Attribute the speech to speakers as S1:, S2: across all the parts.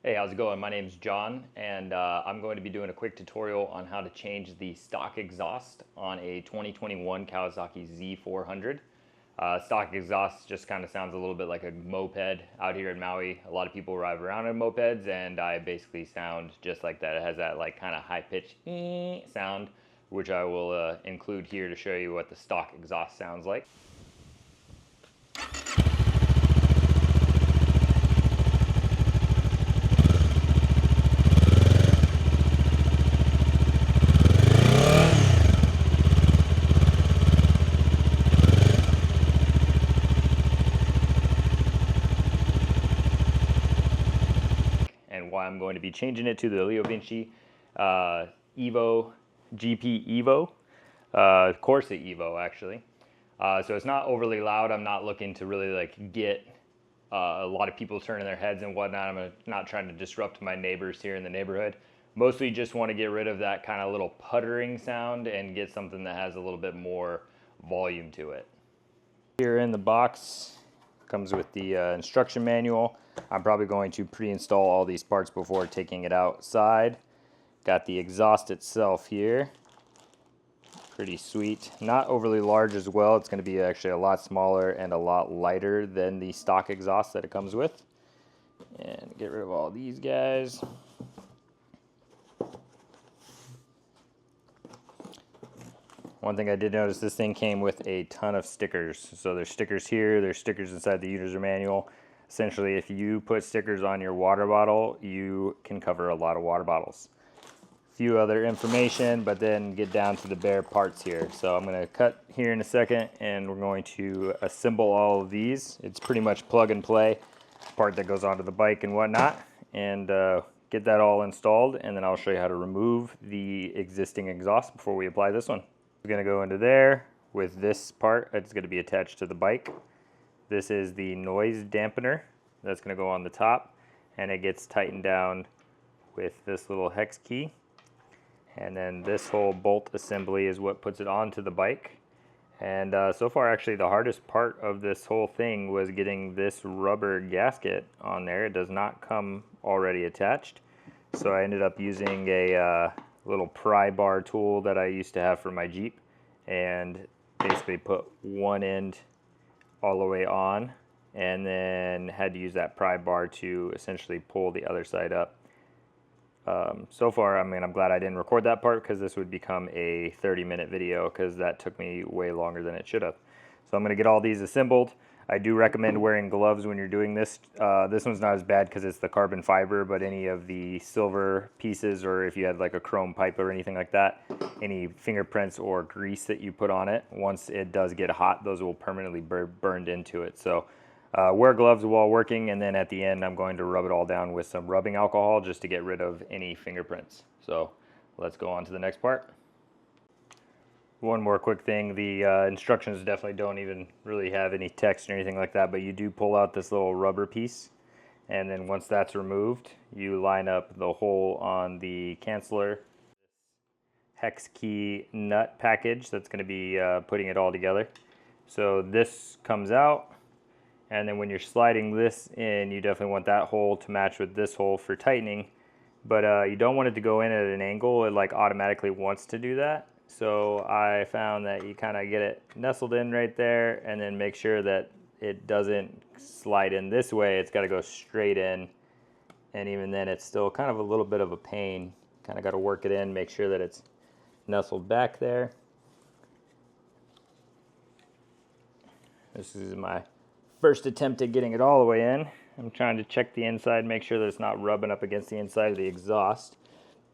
S1: Hey, how's it going? My name's John, and I'm going to be doing a quick tutorial on how to change the stock exhaust on a 2021 Kawasaki Z400. Stock exhaust just kind of sounds a little bit like a moped out here in Maui. A lot of people ride around in mopeds, and I basically sound just like that. It has that like kind of high-pitched sound, which I will include here to show you what the stock exhaust sounds like. And why I'm going to be changing it to the LeoVince EVO GP EVO, Corsa EVO actually. So it's not overly loud. I'm not looking to really like get a lot of people turning their heads and whatnot. I'm not trying to disrupt my neighbors here in the neighborhood. Mostly just want to get rid of that kind of little puttering sound and get something that has a little bit more volume to it. Here in the box comes with the instruction manual. I'm probably going to pre-install all these parts before taking it outside. Got the exhaust itself here. Pretty sweet. Not overly large as well. It's going to be actually a lot smaller and a lot lighter than the stock exhaust that it comes with. And get rid of all these guys. One thing I did notice, this thing came with a ton of stickers. So there's stickers here, there's stickers inside the user manual. Essentially, if you put stickers on your water bottle, you can cover a lot of water bottles. A few other information, but then get down to the bare parts here. So I'm going to cut here in a second, and we're going to assemble all of these. It's pretty much plug and play, part that goes onto the bike and whatnot, and get that all installed, and then I'll show you how to remove the existing exhaust before we apply this one. We're going to go into there with this part. It's going to be attached to the bike. This is the noise dampener that's going to go on the top, and it gets tightened down with this little hex key. And then this whole bolt assembly is what puts it onto the bike. And so far, actually, the hardest part of this whole thing was getting this rubber gasket on there. It does not come already attached. So I ended up using a little pry bar tool that I used to have for my Jeep, and basically put one end all the way on, and then had to use that pry bar to essentially pull the other side up. So far, I mean, I'm glad I didn't record that part, because this would become a 30-minute video, because that took me way longer than it should have. So I'm going to get all these assembled. I do recommend wearing gloves when you're doing this. This one's not as bad because it's the carbon fiber, but any of the silver pieces, or if you had like a chrome pipe or anything like that, any fingerprints or grease that you put on it, once it does get hot, those will permanently burned into it. So wear gloves while working, and then at the end I'm going to rub it all down with some rubbing alcohol just to get rid of any fingerprints. So let's go on to the next part. One more quick thing, the instructions definitely don't even really have any text or anything like that, but you do pull out this little rubber piece, and then once that's removed, you line up the hole on the canceller hex key nut package that's going to be putting it all together. So this comes out, and then when you're sliding this in, you definitely want that hole to match with this hole for tightening, but you don't want it to go in at an angle. It like automatically wants to do that. So I found that you kind of get it nestled in right there, and then make sure that it doesn't slide in this way. It's got to go straight in, and even then it's still kind of a little bit of a pain. Kind of got to work it in, make sure that it's nestled back there. This is my first attempt at getting it all the way in. I'm trying to check the inside, make sure that it's not rubbing up against the inside of the exhaust.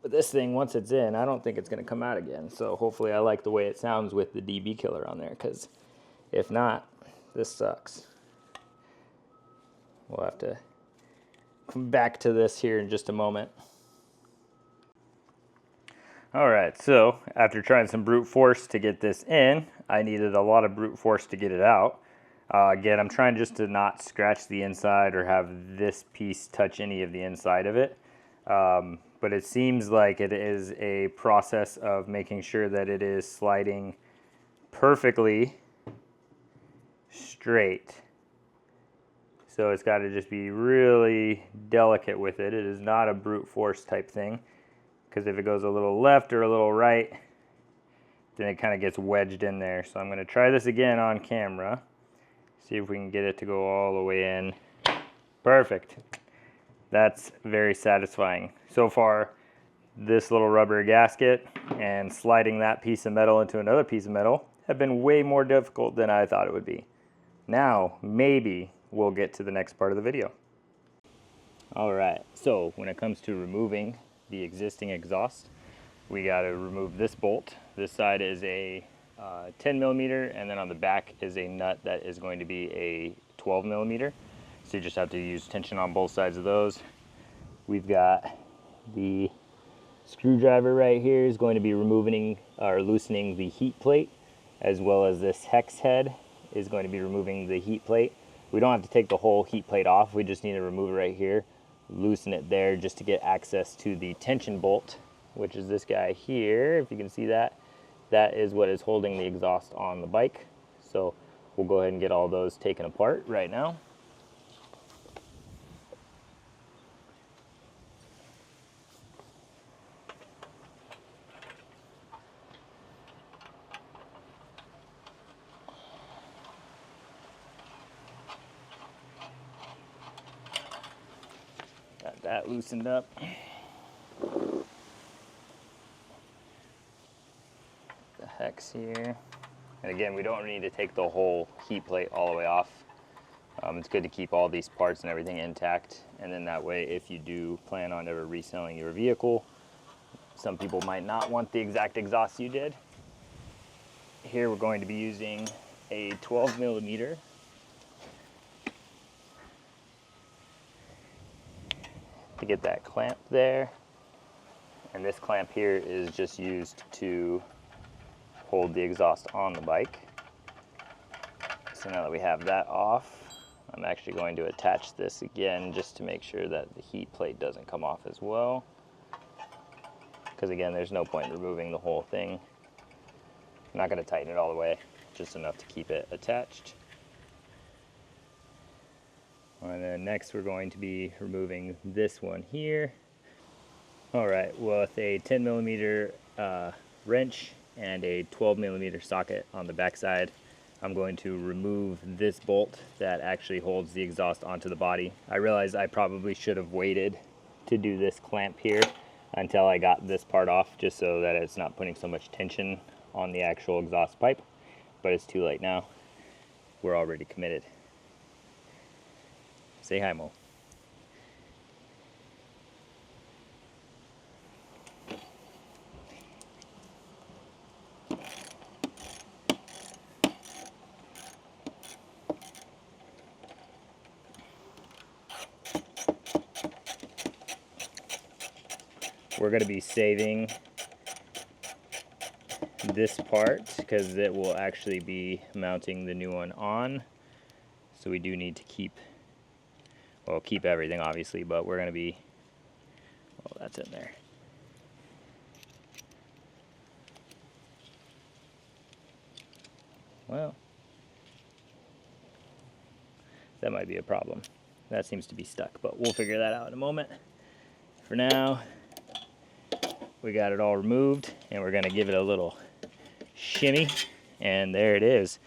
S1: But this thing, once it's in, I don't think it's going to come out again. So hopefully I like the way it sounds with the DB killer on there, because if not, this sucks. We'll have to come back to this here in just a moment. Alright, so after trying some brute force to get this in, I needed a lot of brute force to get it out. Again, I'm trying just to not scratch the inside or have this piece touch any of the inside of it. But it seems like it is a process of making sure that it is sliding perfectly straight. So it's got to just be really delicate with it. It is not a brute force type thing, because if it goes a little left or a little right, then it kind of gets wedged in there. So I'm going to try this again on camera, see if we can get it to go all the way in. Perfect. That's very satisfying. So far, this little rubber gasket and sliding that piece of metal into another piece of metal have been way more difficult than I thought it would be. Now, maybe we'll get to the next part of the video. All right, so when it comes to removing the existing exhaust, we got to remove this bolt. This side is a 10 millimeter, and then on the back is a nut that is going to be a 12 millimeter. So you just have to use tension on both sides of those. We've got the screwdriver right here is going to be removing or loosening the heat plate, as well as this hex head is going to be removing the heat plate. We don't have to take the whole heat plate off. We just need to remove it right here, loosen it there just to get access to the tension bolt, which is this guy here. If you can see that, that is what is holding the exhaust on the bike. So we'll go ahead and get all those taken apart right now. Got that loosened up. The hex here. And again, we don't need to take the whole heat plate all the way off. It's good to keep all these parts and everything intact. And then that way, if you do plan on ever reselling your vehicle, some people might not want the exact exhaust you did. Here we're going to be using a 12 millimeter. To get that clamp there. And this clamp here is just used to hold the exhaust on the bike. So now that we have that off, I'm actually going to attach this again just to make sure that the heat plate doesn't come off as well. Because again, there's no point in removing the whole thing. I'm not going to tighten it all the way, just enough to keep it attached. And then next we're going to be removing this one here. All right, with a 10 millimeter wrench and a 12 millimeter socket on the back side, I'm going to remove this bolt that actually holds the exhaust onto the body. I realize I probably should have waited to do this clamp here until I got this part off, just so that it's not putting so much tension on the actual exhaust pipe, but it's too late now. We're already committed. Say hi, Mo. We're going to be saving this part because it will actually be mounting the new one on. So we do need to keep everything obviously, but we're going to be, well, that's in there. Well, that might be a problem. That seems to be stuck, but we'll figure that out in a moment. For now, we got it all removed, and we're going to give it a little shimmy, and there it is.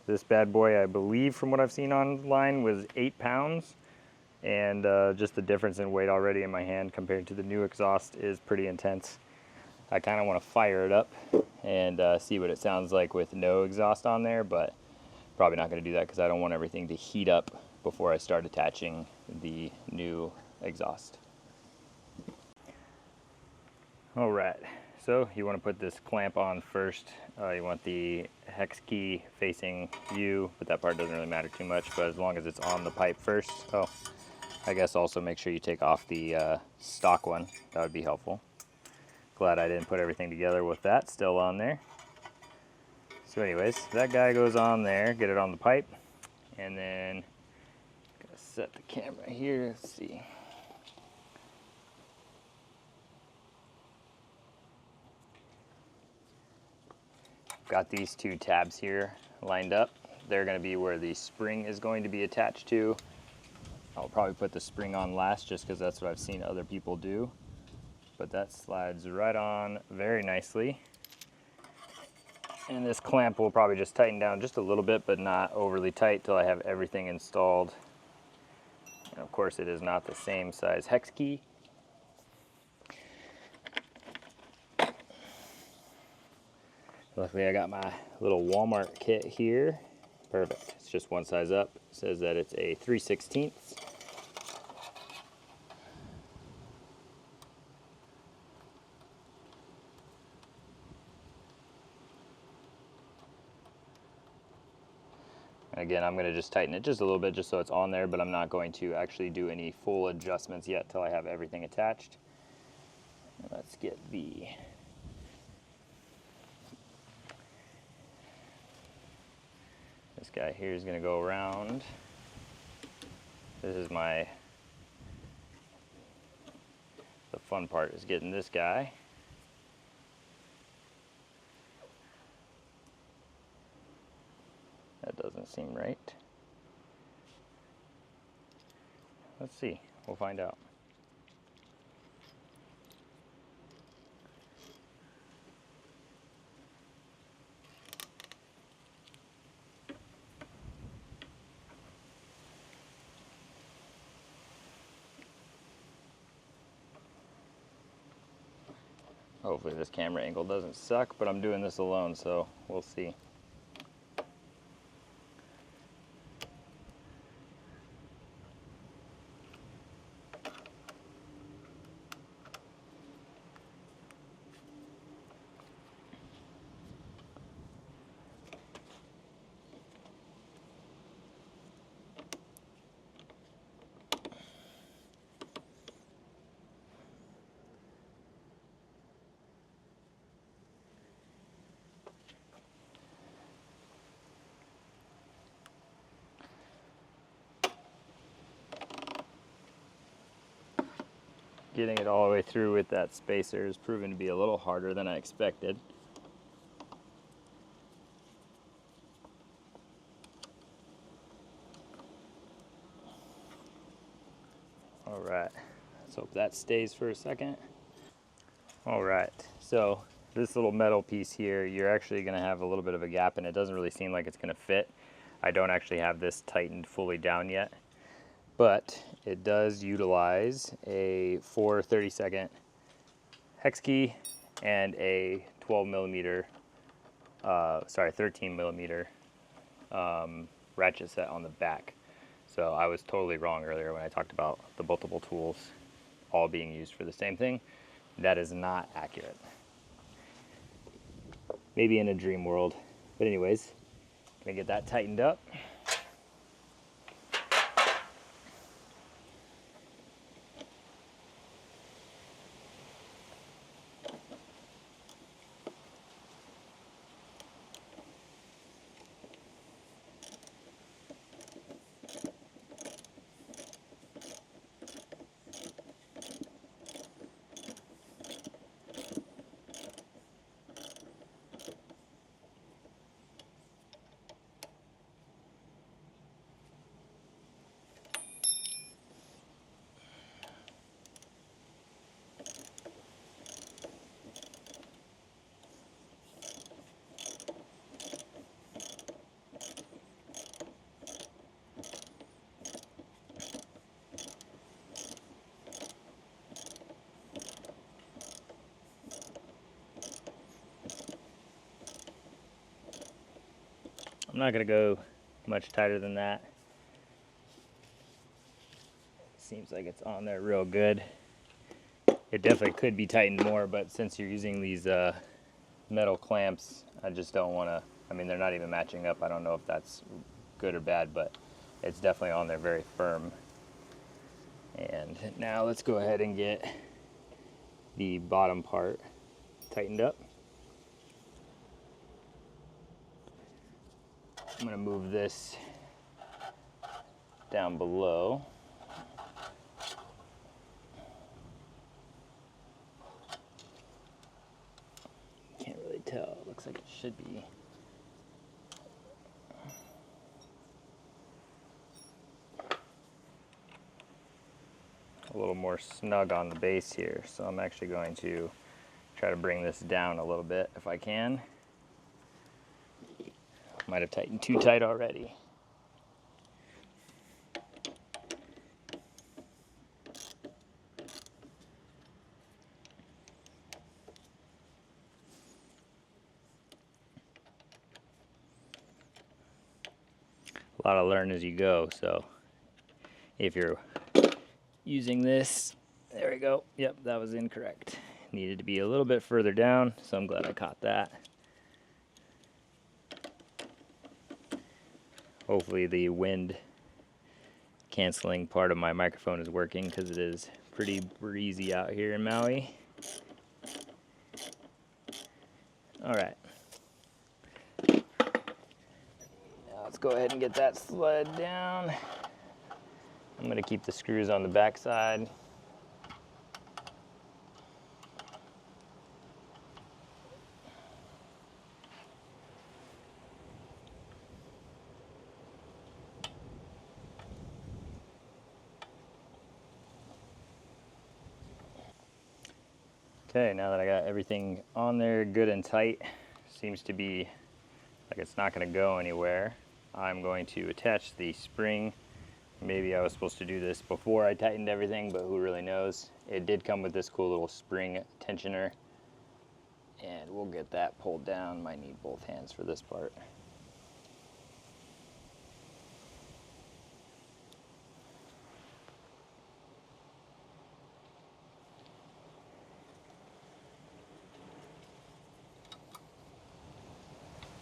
S1: This bad boy, I believe from what I've seen online, was 8 pounds, and just the difference in weight already in my hand compared to the new exhaust is pretty intense. I kind of want to fire it up and see what it sounds like with no exhaust on there, but probably not going to do that because I don't want everything to heat up before I start attaching the new exhaust. All right, so you want to put this clamp on first. You want the hex key facing you, but that part doesn't really matter too much, but as long as it's on the pipe first. Oh, I guess also make sure you take off the stock one. That would be helpful. Glad I didn't put everything together with that still on there. So anyways, that guy goes on there, get it on the pipe, and then gonna set the camera here, let's see. Got these two tabs here lined up they're going to be where the spring is going to be attached to. I'll probably put the spring on last just because that's what I've seen other people do. But that slides right on very nicely. And this clamp will probably just tighten down just a little bit, but not overly tight till I have everything installed. And of course it is not the same size hex key. Luckily I got my little Walmart kit here. Perfect, it's just one size up. It says that it's a 3/16. And again, I'm going to just tighten it just a little bit just so it's on there, but I'm not going to actually do any full adjustments yet till I have everything attached. And let's get this guy here is going to go around. This is the fun part is getting this guy. That doesn't seem right. Let's see, we'll find out. Hopefully this camera angle doesn't suck, but I'm doing this alone, so we'll see. Getting it all the way through with that spacer is proving to be a little harder than I expected. All right, let's hope that stays for a second. All right, so this little metal piece here, you're actually gonna have a little bit of a gap and it doesn't really seem like it's gonna fit. I don't actually have this tightened fully down yet, but it does utilize a 4/32 hex key and a 13 millimeter ratchet set on the back. So I was totally wrong earlier when I talked about the multiple tools all being used for the same thing. That is not accurate. Maybe in a dream world. But anyways, gonna get that tightened up. I'm not gonna go much tighter than that. Seems like it's on there real good. It definitely could be tightened more, but since you're using these metal clamps, I just don't wanna, I mean, they're not even matching up. I don't know if that's good or bad, but it's definitely on there very firm. And now let's go ahead and get the bottom part tightened up. I'm gonna move this down below. Can't really tell, it looks like it should be. more snug on the base here. So I'm actually going to try to bring this down a little bit if I can. Might have tightened too tight already. A lot of learn as you go, so if you're using this, there we go. Yep, that was incorrect. Needed to be a little bit further down, so I'm glad I caught that. Hopefully the wind canceling part of my microphone is working, because it is pretty breezy out here in Maui. All right. Now let's go ahead and get that sled down. I'm going to keep the screws on the back side. Okay, now that I got everything on there good and tight, seems to be like it's not going to go anywhere, I'm going to attach the spring. Maybe I was supposed to do this before I tightened everything, but who really knows. It did come with this cool little spring tensioner, and we'll get that pulled down. Might need both hands for this part.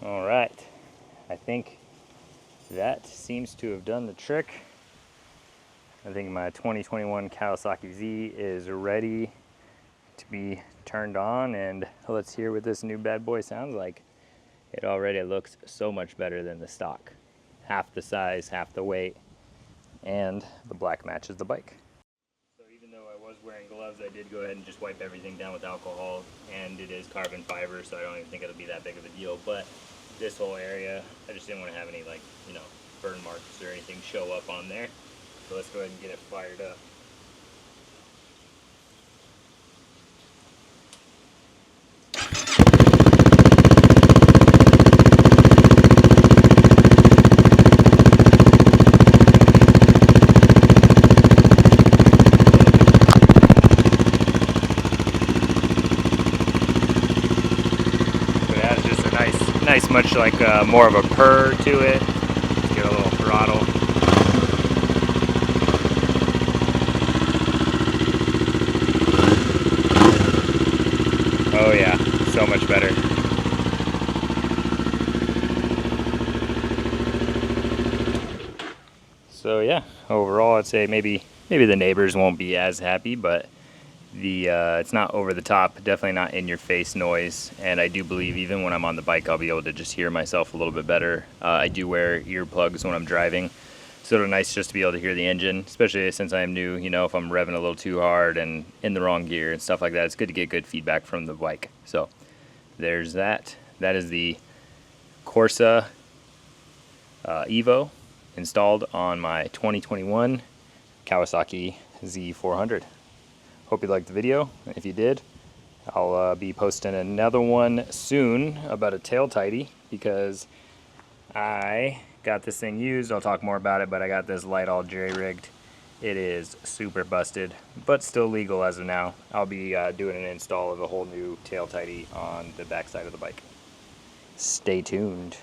S1: All right, I think that seems to have done the trick. I think my 2021 Kawasaki Z is ready to be turned on, and let's hear what this new bad boy sounds like. It already looks so much better than the stock. Half the size, half the weight, and the black matches the bike. So even though I was wearing gloves, I did go ahead and just wipe everything down with alcohol, and it is carbon fiber, so I don't even think it'll be that big of a deal. But this whole area, I just didn't want to have any, like, you know, burn marks or anything show up on there. So let's go ahead and get it fired up. Nice, much like more of a purr to it. Let's get a little throttle. Oh yeah, so much better. So yeah, overall I'd say maybe the neighbors won't be as happy, but it's not over the top, definitely not in your face noise, and I do believe even when I'm on the bike I'll be able to just hear myself a little bit better. I do wear earplugs when I'm driving, so it's nice just to be able to hear the engine, especially since I'm new. You know, if I'm revving a little too hard and in the wrong gear and stuff like that, it's good to get good feedback from the bike. So there's that. That is the Corsa EVO installed on my 2021 Kawasaki Z400. Hope you liked the video. If you did, I'll be posting another one soon about a tail tighty, because I got this thing used. I'll talk more about it, but I got this light all jerry-rigged. It is super busted, but still legal as of now. I'll be doing an install of a whole new tail tighty on the back side of the bike. Stay tuned.